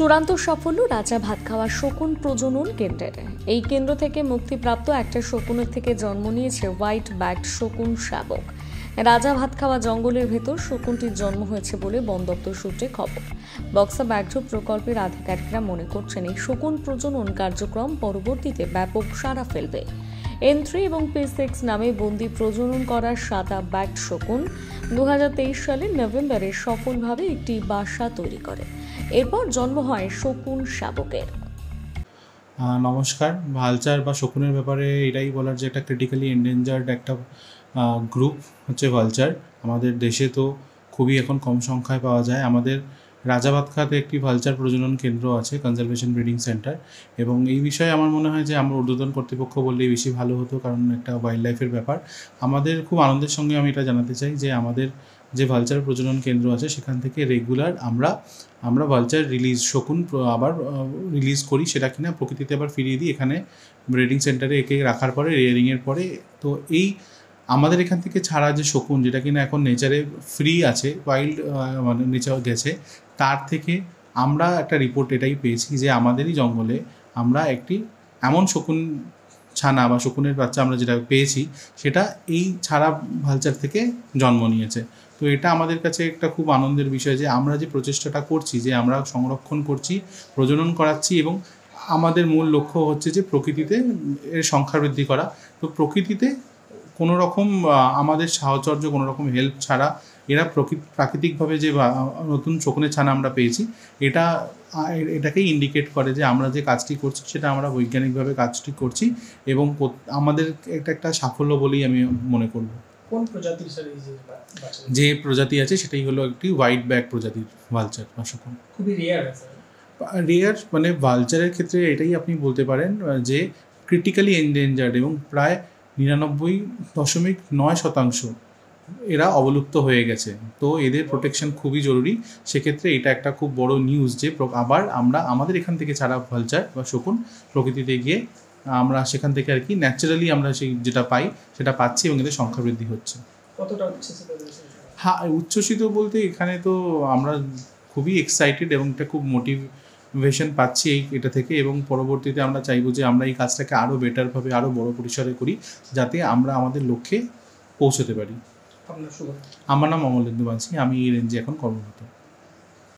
চূড়ান্ত সাফল্য রাজা ভাতখাওয়া শকুন প্রজনন কেন্দ্রের। এই কেন্দ্র থেকে মুক্তিপ্রাপ্ত একটা শকুনের থেকে জন্ম নিয়েছে হোয়াইট ব্যাকড শকুন শাবক। রাজা ভাতখাওয়া জঙ্গলের ভেতর শকুনটির জন্ম হয়েছে বলে বন দপ্তর সূত্রে খবর। বক্সা ব্যাঘ্র প্রকল্পের আধিকারিকরা মনে করছেন এই শকুন প্রজনন কার্যক্রম পরবর্তীতে ব্যাপক সাড়া ফেলবে। N3 এবং P6 নামে বন্দি প্রজনন করা সাদা ব্যাকড শকুন 2023 সালের নভেম্বরে সফলভাবে একটি বাসা তৈরি করে। এরপর জন্ম হয় শকুন শাবকের। নমস্কার। ভালচার বা শকুনের ব্যাপারে এটাই বলার যে একটা ক্রিটিক্যালি এন্ডেঞ্জার্ড একটা গ্রুপ হচ্ছে ভালচার। আমাদের দেশে তো খুবই এখন কম সংখ্যায় পাওয়া যায়। আমাদের রাজা ভাতখাওয়াতে একটি ভালচার প্রজনন কেন্দ্র আছে, কনজারভেশন ব্রিডিং সেন্টার, এবং এই বিষয়ে আমার মনে হয় যে আমরা ঊর্ধ্বতন কর্তৃপক্ষ বললেই বেশি ভালো হতো, কারণ একটা ওয়াইল্ড লাইফের ব্যাপার। আমাদের খুব আনন্দের সঙ্গে আমি এটা জানাতে চাই যে আমাদের যে ভালচার প্রজনন কেন্দ্র আছে সেখান থেকে রেগুলার আমরা ভালচার শকুন আবার রিলিজ করি, সেটা কিনা প্রকৃতিতে আবার ফিরিয়ে দিই। এখানে ব্রিডিং সেন্টারে একে রাখার পরে, রেয়ারিংয়ের পরে, তো এই আমাদের এখান থেকে ছাড়া যে শকুন যেটা কিনা এখন নেচারে ফ্রি আছে, ওয়াইল্ড মানে নেচার গেছে, তার থেকে আমরা একটা রিপোর্ট এটাই পেয়েছি যে আমাদেরই জঙ্গলে আমরা একটি এমন শকুন ছানা বা শকুনের বাচ্চা আমরা যেটা পেয়েছি সেটা এই ছাড়া ভালচার থেকে জন্ম নিয়েছে। তো এটা আমাদের কাছে একটা খুব আনন্দের বিষয় যে আমরা যে প্রচেষ্টাটা করছি, যে আমরা সংরক্ষণ করছি, প্রজনন করাচ্ছি, এবং আমাদের মূল লক্ষ্য হচ্ছে যে প্রকৃতিতে এর সংখ্যা বৃদ্ধি করা। তো প্রকৃতিতে কোনো রকম আমাদের সাহচর্য, কোনো রকম হেল্প ছাড়া এরা প্রাকৃতিকভাবে যে নতুন শকুনের ছানা আমরা পেয়েছি, এটাকেই ইন্ডিকেট করে যে আমরা যে কাজটি করছি সেটা আমরা বৈজ্ঞানিকভাবে কাজটি করছি, এবং আমাদের এটা একটা সাফল্য বলেই আমি মনে করব। কোন প্রজাতির যে প্রজাতি আছে সেটাই হলো একটি হোয়াইট ব্যাক প্রজাতির ভালচার বা শকুন। খুবই রেয়ার মানে ভালচারের ক্ষেত্রে এটাই আপনি বলতে পারেন যে ক্রিটিক্যালি এন্ডেঞ্জার্ড, এবং প্রায় 99.9% এরা অবলুপ্ত হয়ে গেছে। তো এদের প্রোটেকশন খুবই জরুরি। সেক্ষেত্রে এটা একটা খুব বড় নিউজ যে আবার আমাদের এখান থেকে ছাড়া ভালচার বা শকুন প্রকৃতিতে গিয়ে আমরা সেখান থেকে আর কি ন্যাচারালি আমরা সেই যেটা পাই সেটা পাচ্ছি, এবং এদের সংখ্যা বৃদ্ধি হচ্ছে। কতটা উচ্ছ্বসিত? হ্যাঁ, উচ্ছ্বসিত বলতে এখানে তো আমরা খুবই এক্সাইটেড এবং এটা খুব মোটিভেশন পাচ্ছি এটা থেকে, এবং পরবর্তীতে আমরা চাইবো যে আমরা এই কাজটাকে আরও বেটারভাবে, আরও বড় পরিসরে করি, যাতে আমরা আমাদের লক্ষ্যে পৌঁছতে পারি। আপনার শুভ? আমার নাম অমলেন্দু মাঝি, আমি এই রেঞ্জে এখন কর্মরত।